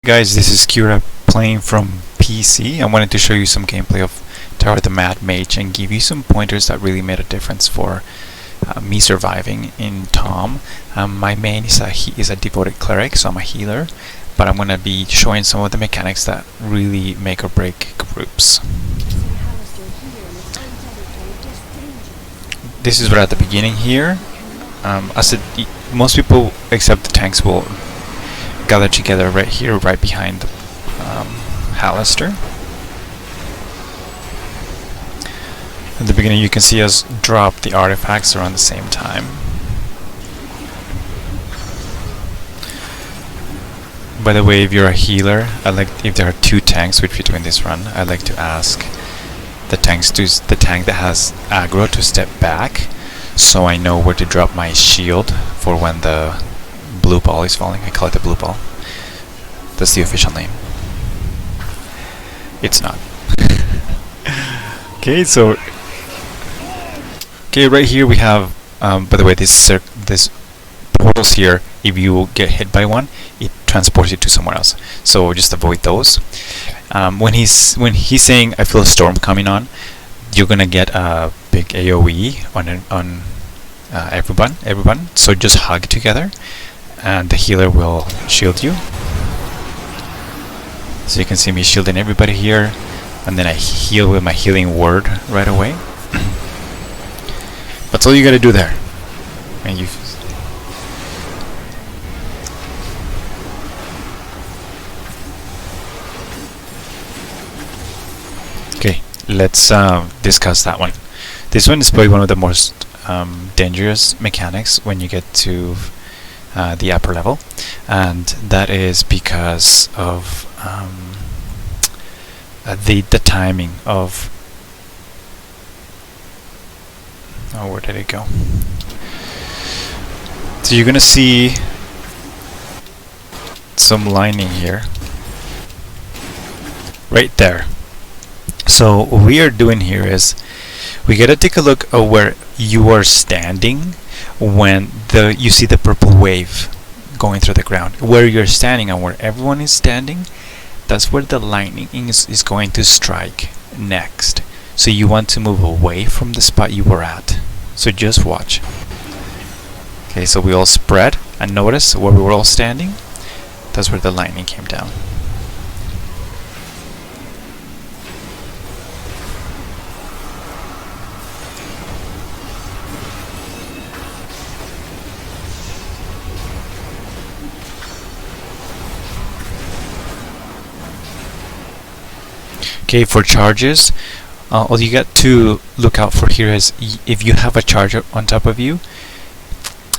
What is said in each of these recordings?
Guys, this is Kira playing from PC. I wanted to show you some gameplay of Tower of the Mage and give you some pointers that really made a difference for me surviving in TOMM. My main is a devoted cleric, so I'm a healer, but I'm going to be showing some of the mechanics that really make or break groups. This is right at the beginning here. Most people except the tanks will gather together right here, right behind Hallister. At the beginning you can see us drop the artifacts around the same time. By the way, if you're a healer, if there are two tanks with you doing this run, I like to ask the tank that has aggro to step back, so I know where to drop my shield for when the blue ball is falling. I call it the blue ball. That's the official name. It's not. Okay, right here we have, by the way, this portals here, if you get hit by one, it transports you to somewhere else. So just avoid those. When he's saying, I feel a storm coming on, you're gonna get a big AoE on everyone. So just hug together, and the healer will shield you. So you can see me shielding everybody here, and then I heal with my healing word right away. That's all you gotta do there. And you. Okay, let's discuss that one. This one is probably one of the most dangerous mechanics when you get to the upper level, and that is because of the timing of where did it go? So you're gonna see some lining here right there. So what we are doing here is we gotta take a look at where you are standing when you see the purple wave going through the ground. Where you're standing and where everyone is standing, that's where the lightning is going to strike next. So you want to move away from the spot you were at. So just watch. Okay, so we all spread and notice where we were all standing. That's where the lightning came down. Okay, for charges, all you got to look out for here is if you have a charger on top of you,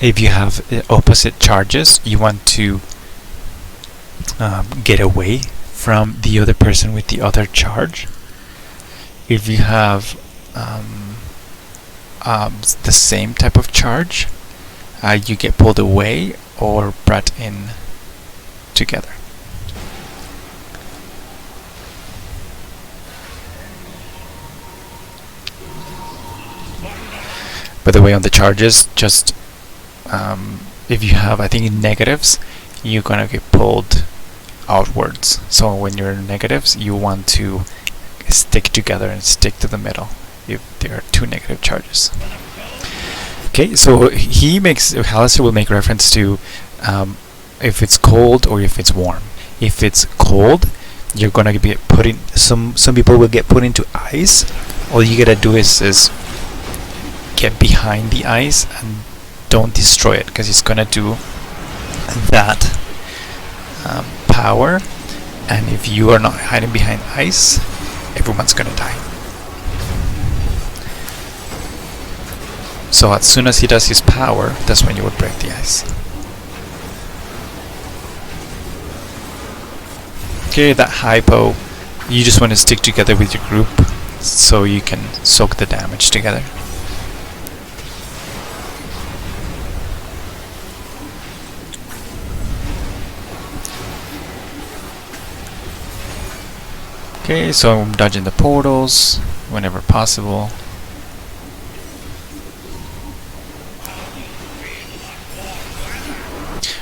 if you have opposite charges, you want to get away from the other person with the other charge. If you have the same type of charge, you get pulled away or brought in together. By the way, on the charges, just if you have, I think, negatives, you're gonna get pulled outwards. So when you're in negatives, you want to stick together and stick to the middle if there are two negative charges. Okay, so Hallister will make reference to if it's cold or if it's warm. If it's cold, you're gonna be put in. Some people will get put into ice. All you gotta do is get behind the ice and don't destroy it, because it's gonna do that power, and if you are not hiding behind ice, everyone's gonna die. So as soon as he does his power, that's when you would break the ice. Okay, that hypo, you just want to stick together with your group so you can soak the damage together. Okay, so I'm dodging the portals whenever possible.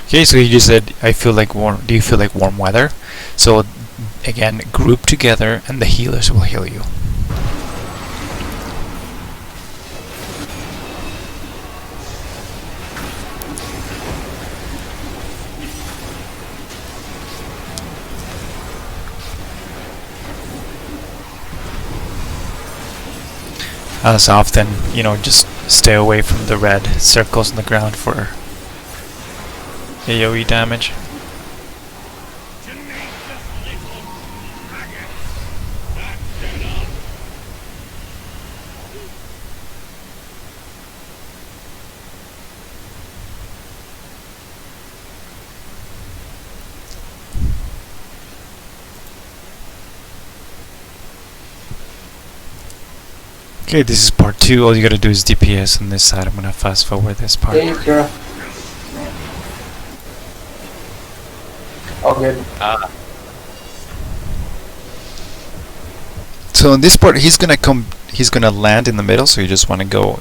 Okay, so he just said, "I feel like warm. Do you feel like warm weather?" So again, group together, and the healers will heal you. As often, just stay away from the red circles on the ground for AoE damage. Okay, this is part 2. All you gotta do is DPS on this side. I'm gonna fast forward this part. Hey, Kira. Oh, good. So in this part, he's gonna land in the middle, so you just wanna go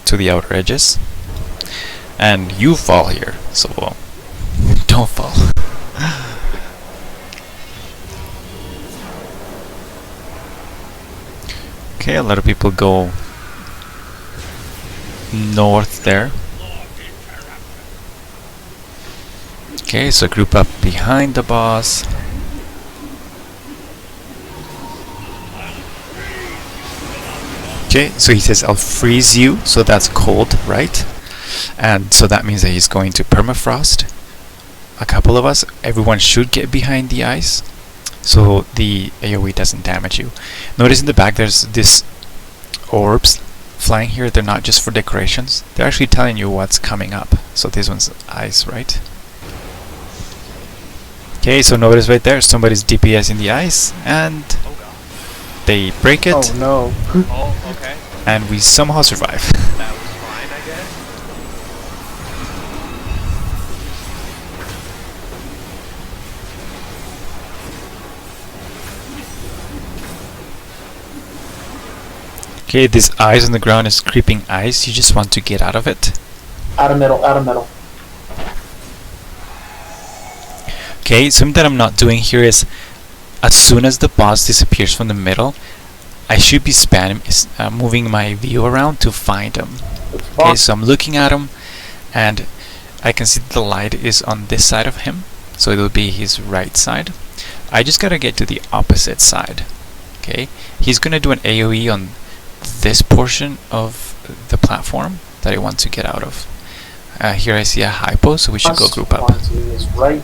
to the outer edges. And you fall here, so don't fall. Okay, a lot of people go north there. Okay, so group up behind the boss. Okay, so he says, "I'll freeze you," so that's cold, right? And so that means that he's going to permafrost a couple of us. Everyone should get behind the ice, so the AoE doesn't damage you. Notice in the back there's this orbs flying here. They're not just for decorations. They're actually telling you what's coming up. So this one's ice, right? Okay, so notice right there, somebody's DPS in the ice, and they break it. Oh no. Oh, okay. And we somehow survive. That was fine, I guess. Okay, this ice on the ground is creeping ice. You just want to get out of it. Out of middle, out of middle. Okay, something that I'm not doing here is, as soon as the boss disappears from the middle, I should be moving my view around to find him. Okay, so I'm looking at him, and I can see the light is on this side of him, so it'll be his right side. I just gotta get to the opposite side. Okay, he's gonna do an AoE on this portion of the platform that I want to get out of. Here I see a hypo, so we should go group up. Is right.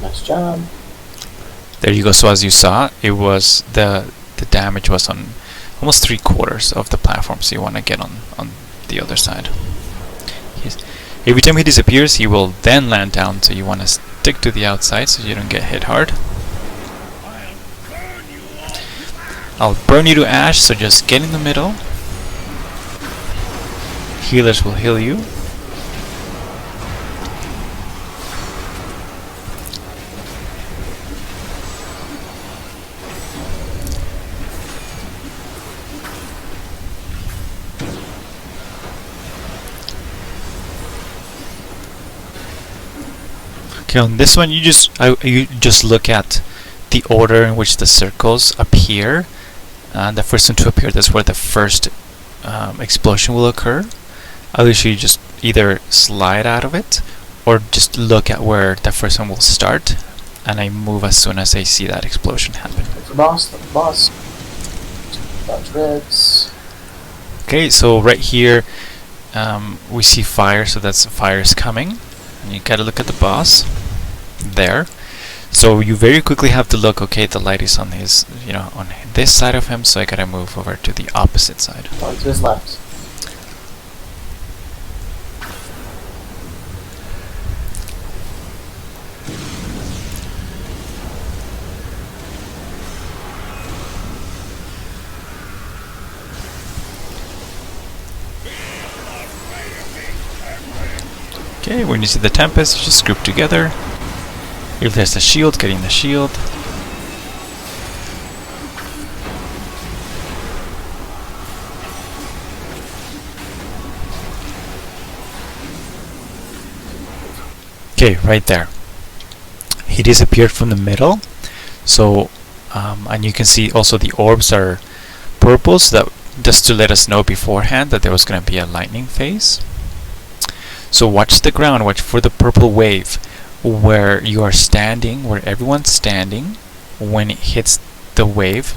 Nice job. There you go. So as you saw, it was the damage was on almost 3/4 of the platform. So you want to get on the other side. Every time he disappears, he will then land down. So you want to stick to the outside so you don't get hit hard. I'll burn you to ash. So just get in the middle. Healers will heal you. Okay, on this one, you just look at the order in which the circles appear. The first one to appear, that's where the first explosion will occur. I'll usually just either slide out of it, or just look at where the first one will start, and I move as soon as I see that explosion happen. That's the boss, that's the boss. Dodge reds. Okay, so right here, we see fire, so that's fire is coming. And you gotta look at the boss there. So you very quickly have to look, okay, the light is on his, on this side of him, so I gotta move over to the opposite side. On to his left. Okay, when you see the Tempest, you just group together. If there's a shield, get in the shield. Okay, right there. He disappeared from the middle. So, and you can see also the orbs are purple, so that just to let us know beforehand that there was going to be a lightning phase. So watch the ground, watch for the purple wave where you are standing, where everyone's standing. When it hits the wave,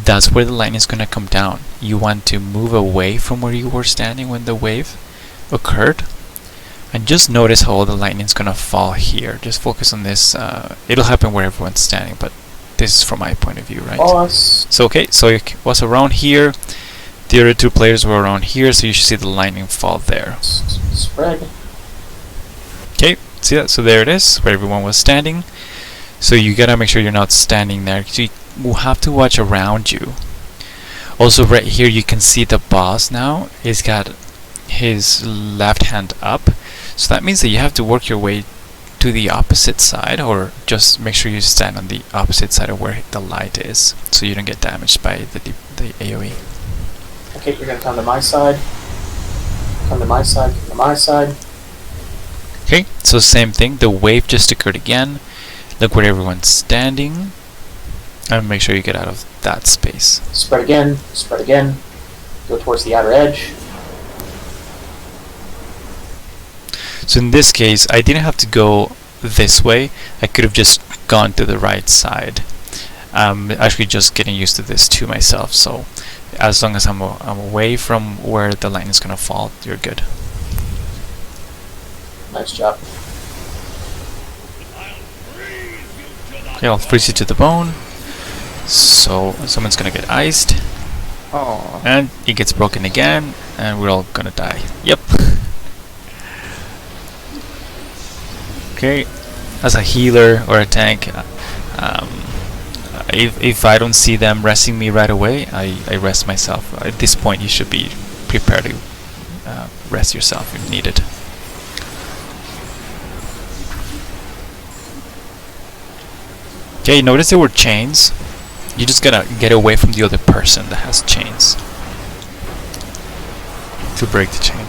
that's where the lightning is going to come down. You want to move away from where you were standing when the wave occurred. And just notice how all the lightning is going to fall here. Just focus on this. It'll happen where everyone's standing, but this is from my point of view, right? Boss. So okay, so it was around here. The other two players were around here, so you should see the lightning fall there. Spread. Okay, see that? So there it is, where everyone was standing. So you gotta make sure you're not standing there. So you will have to watch around you. Also, right here you can see the boss now. He's got his left hand up. So that means that you have to work your way to the opposite side, or just make sure you stand on the opposite side of where the light is, so you don't get damaged by the AoE. Okay, you're gonna come to my side. Come to my side. Come to my side. Okay, so same thing. The wave just occurred again. Look where everyone's standing, and make sure you get out of that space. Spread again. Spread again. Go towards the outer edge. So in this case, I didn't have to go this way. I could have just gone to the right side. Actually, just getting used to this too myself. So as long as I'm away from where the lightning is gonna fall, you're good. Nice job. Okay, I'll freeze you to the bone. So someone's gonna get iced, Oh. and it gets broken again, and we're all gonna die. Yep. Okay, as a healer or a tank, if I don't see them resting me right away, I rest myself. At this point, you should be prepared to rest yourself if needed. Okay, notice there were chains. You just gotta get away from the other person that has chains to break the chain.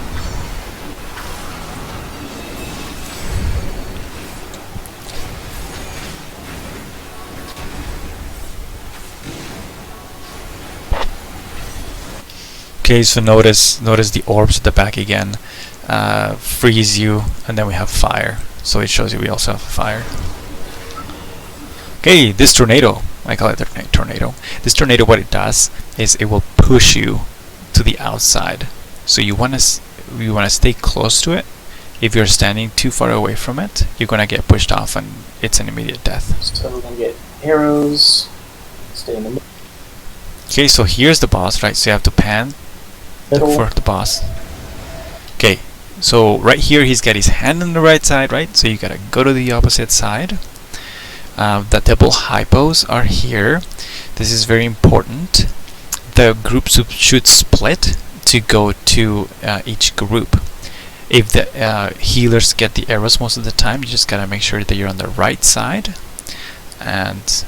Okay, so notice the orbs at the back again. Freeze you, and then we have fire. So it shows you we also have fire. Okay, this tornado, I call it the tornado. This tornado, what it does is it will push you to the outside. So you wanna stay close to it. If you're standing too far away from it, you're gonna get pushed off, and it's an immediate death. So we're gonna get arrows. Stay in the Okay, so here's the boss, right? So you have to pan middle. for the boss. Okay, so right here he's got his hand on the right side, right? So you gotta go to the opposite side. The double hypos are here. This is very important. The groups should split to go to each group. If the healers get the arrows most of the time, you just gotta make sure that you're on the right side, and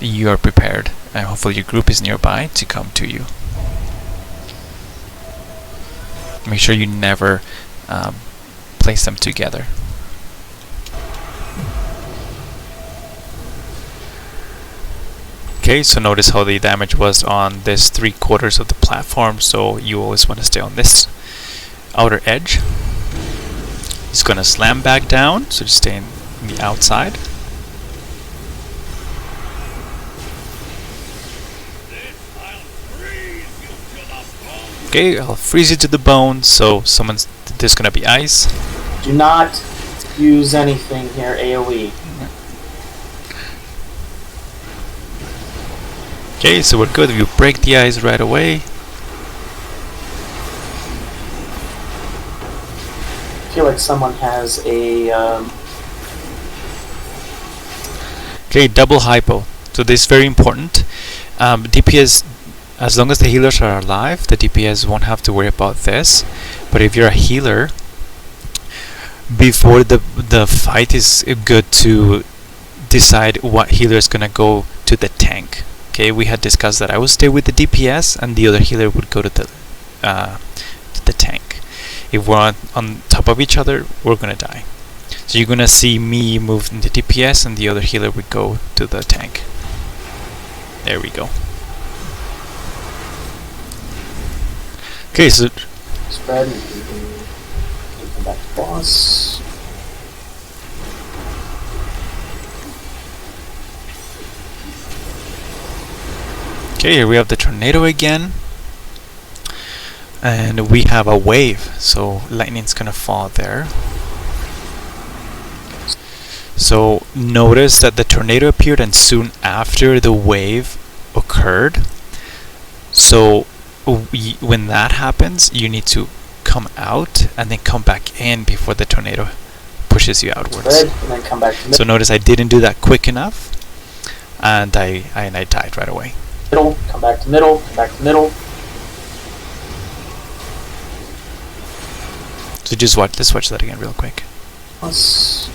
you are prepared, and hopefully your group is nearby to come to you. Make sure you never place them together. Okay, so notice how the damage was on this 3/4 of the platform, so you always want to stay on this outer edge. He's gonna slam back down, so just stay in the outside. Okay, I'll freeze you to the bone, so there's gonna be ice. Do not use anything here, AoE. Okay, so we're good. You break the ice right away. I feel like someone has a Okay, double hypo. So this is very important. DPS, as long as the healers are alive, the DPS won't have to worry about this. But if you're a healer, before the fight, is good to decide what healer is gonna go to the tank. Okay, we had discussed that I would stay with the DPS and the other healer would go to the tank. If we're on top of each other, we're gonna die. So you're gonna see me move into DPS and the other healer would go to the tank. There we go. Okay, so Spread. You come back to boss. okay, here we have the tornado again. And we have a wave, so lightning's gonna fall there. So notice that the tornado appeared and soon after the wave occurred. So when that happens, you need to come out and then come back in before the tornado pushes you outwards. Spread, and then come back to So notice I didn't do that quick enough, and I died right away. middle. Come back to middle. Come back to middle. So just watch. Let's watch that again real quick. Boss.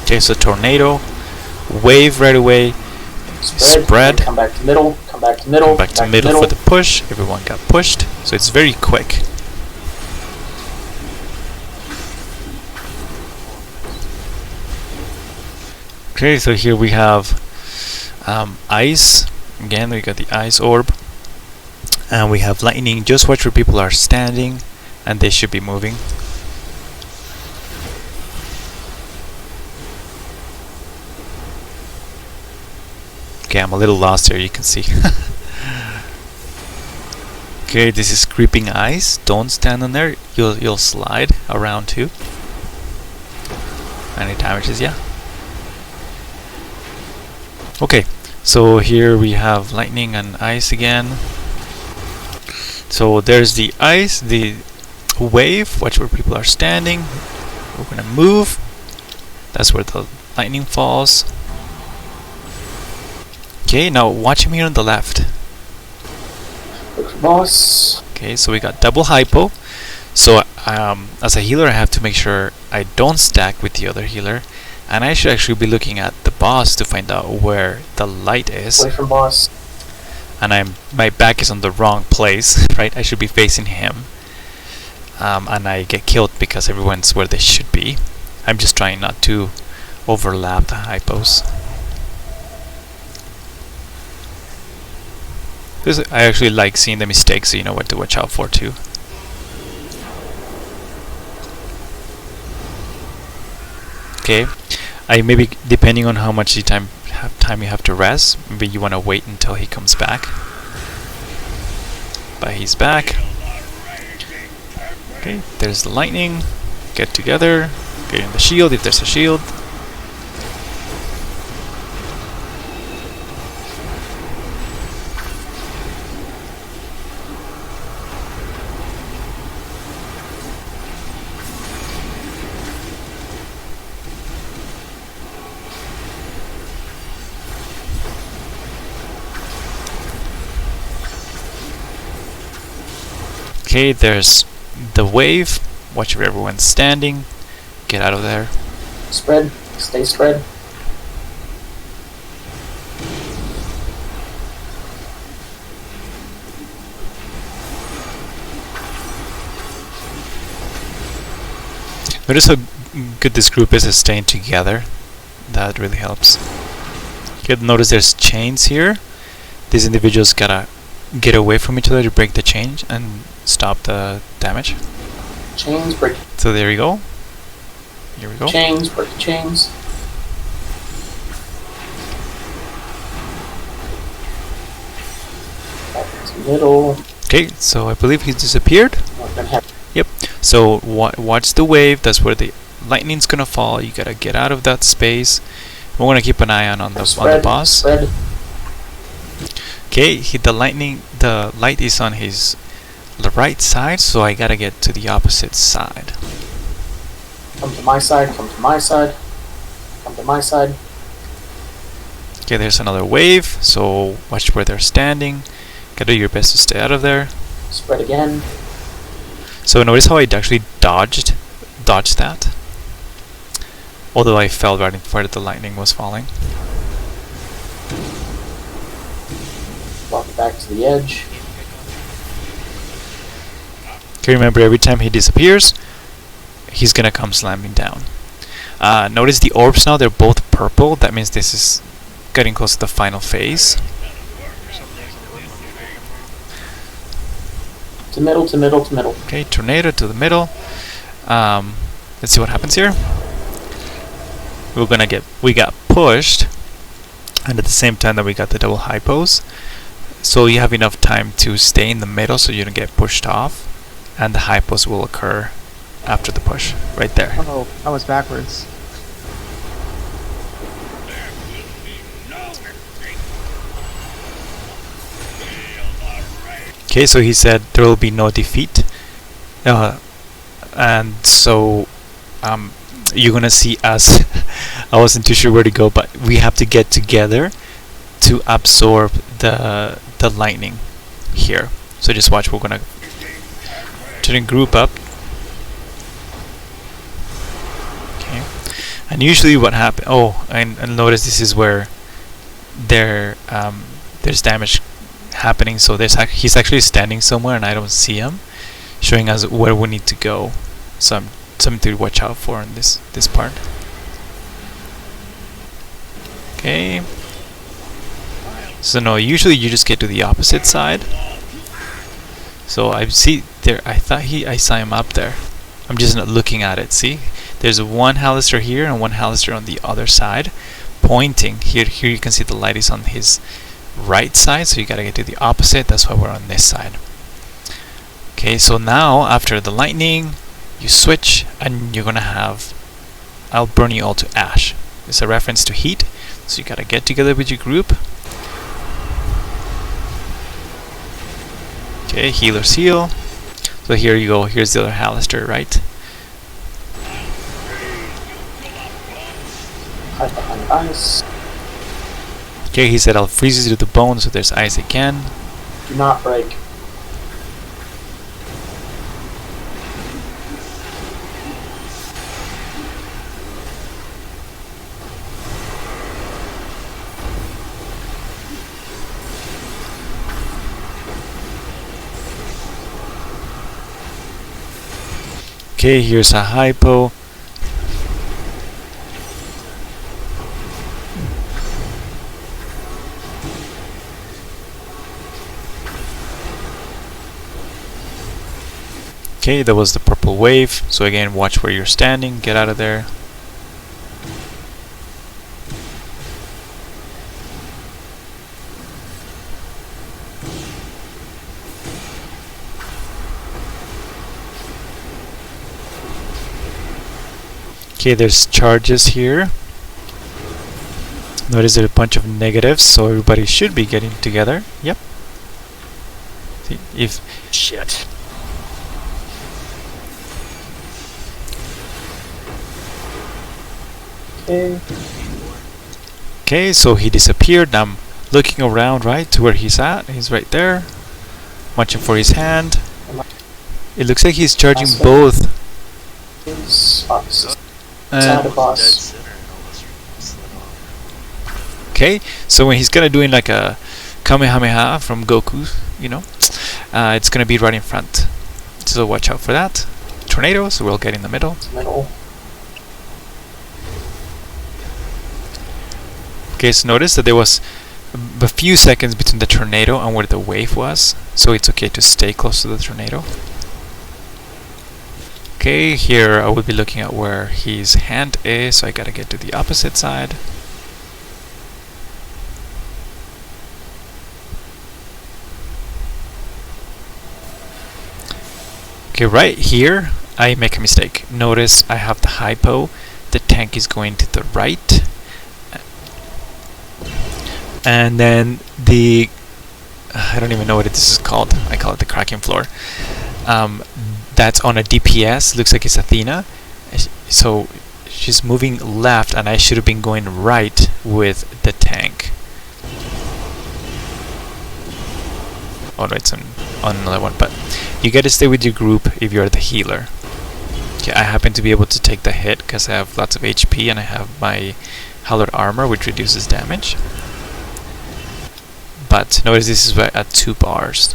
Okay, so tornado, wave right away, spread. Come back to middle. Come back to middle. Come back to middle for the push. Everyone got pushed, so it's very quick. Okay, so here we have ice. Again, we got the ice orb. And we have lightning. Just watch where people are standing, and they should be moving. Okay, I'm a little lost here, you can see. Okay, this is creeping ice. Don't stand on there. You'll slide around too. And it damages ya. Okay, so here we have lightning and ice again. So there's the ice, the wave. Watch where people are standing. We're gonna move. That's where the lightning falls. Okay, now watch him here on the left. Look for boss. Okay, so we got double hypo. So as a healer, I have to make sure I don't stack with the other healer, and I should actually be looking at the boss to find out where the light is. Away from boss. And my back is on the wrong place, right? I should be facing him, and I get killed because everyone's where they should be. I'm just trying not to overlap the hypos. I actually like seeing the mistakes, so you know what to watch out for too. Okay, I maybe depending on how much time you have to rest, maybe you want to wait until he comes back. But he's back. Okay, there's the lightning. Get together. Get in the shield if there's a shield. Okay, there's the wave. Watch where everyone's standing. Get out of there. Spread. Stay spread. Notice how good this group is at staying together. That really helps. You can notice there's chains here. These individuals gotta get away from each other to break the chain and stop the damage. Chains, break. So there you go. Here we go. Chains, break the chains. Back to middle. Okay, so I believe he's disappeared. We're gonna have Yep. So watch the wave. That's where the lightning's gonna fall. You gotta get out of that space. We're gonna keep an eye on the boss. Spread. Okay, the light is on his right side, so I gotta get to the opposite side. Come to my side. Come to my side. Come to my side. Okay, there's another wave, so watch where they're standing. Gotta do your best to stay out of there. Spread again. So notice how I actually dodged that, although I fell right in front of the lightning was falling. Walk back to the edge. Okay, remember every time he disappears, he's gonna come slamming down. Notice the orbs now, they're both purple. That means this is getting close to the final phase. To middle, to middle, to middle. Okay, tornado to the middle. Let's see what happens here. We got pushed, and at the same time that we got the double hypos. So you have enough time to stay in the middle so you don't get pushed off, and the hypos will occur after the push, right there. Oh, I was backwards. Okay, so he said there will be no defeat, and so you're gonna see us. I wasn't too sure where to go, but we have to get together to absorb the lightning here. So just watch. We're gonna try to group up. Okay, and usually what happens? Oh, and notice this is where there's damage happening. So he's actually standing somewhere, and I don't see him, showing us where we need to go. So something to watch out for in this part. Okay. So no, usually you just get to the opposite side. So I see there. I thought I saw him up there. I'm just not looking at it. See, there's one Hallister here and one Hallister on the other side, pointing here. Here you can see the light is on his right side, so you gotta get to the opposite. That's why we're on this side. Okay, so now after the lightning, you switch and you're gonna have I'll burn you all to ash. It's a reference to heat, so you gotta get together with your group. Okay, healers heal. So here you go, here's the other Hallister, right? Hide behind ice. Okay, he said I'll freeze you to the bone, so there's ice again. Do not break. Okay, here's a hypo. Okay, that was the purple wave. So again, watch where you're standing. Get out of there. Okay, there's charges here. Notice there's a bunch of negatives, so everybody should be getting together. Yep. See, if shit. Okay. Okay, so he disappeared. Now I'm looking around, right, to where he's at. He's right there. Watching for his hand. It looks like he's charging Awesome. both. It's opposite. And Side of boss. okay, so when he's gonna doing like a Kamehameha from Goku, you know, it's gonna be right in front. So watch out for that. Tornado, so we'll get in the middle. Middle. Okay, so notice that there was a few seconds between the tornado and where the wave was, so it's okay to stay close to the tornado. Okay, here I will be looking at where his hand is, so I gotta get to the opposite side. Okay, right here I make a mistake. Notice I have the hypo, the tank is going to the right, and then the I don't even know what this is called. I call it the cracking floor. That's on a DPS. Looks like it's Athena. So she's moving left, and I should have been going right with the tank. Oh no, it's on another one. But you gotta stay with your group if you're the healer. Okay, I happen to be able to take the hit because I have lots of HP and I have my hallowed armor, which reduces damage. but notice this is at 2 bars.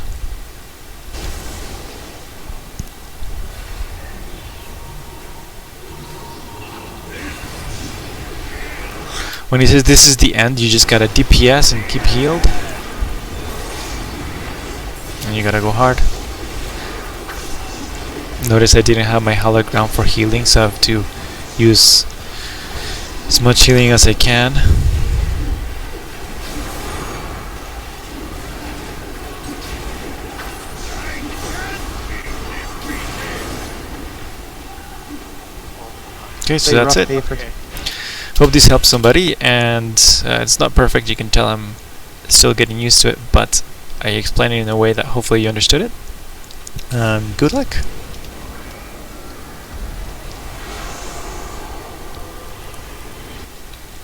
When he says this is the end, you just gotta DPS and keep healed. And you gotta go hard. Notice I didn't have my hologram for healing, so I have to use as much healing as I can. Okay, so that's it. Okay. Hope this helps somebody, and it's not perfect, you can tell I'm still getting used to it, but I explained it in a way that hopefully you understood it. Good luck!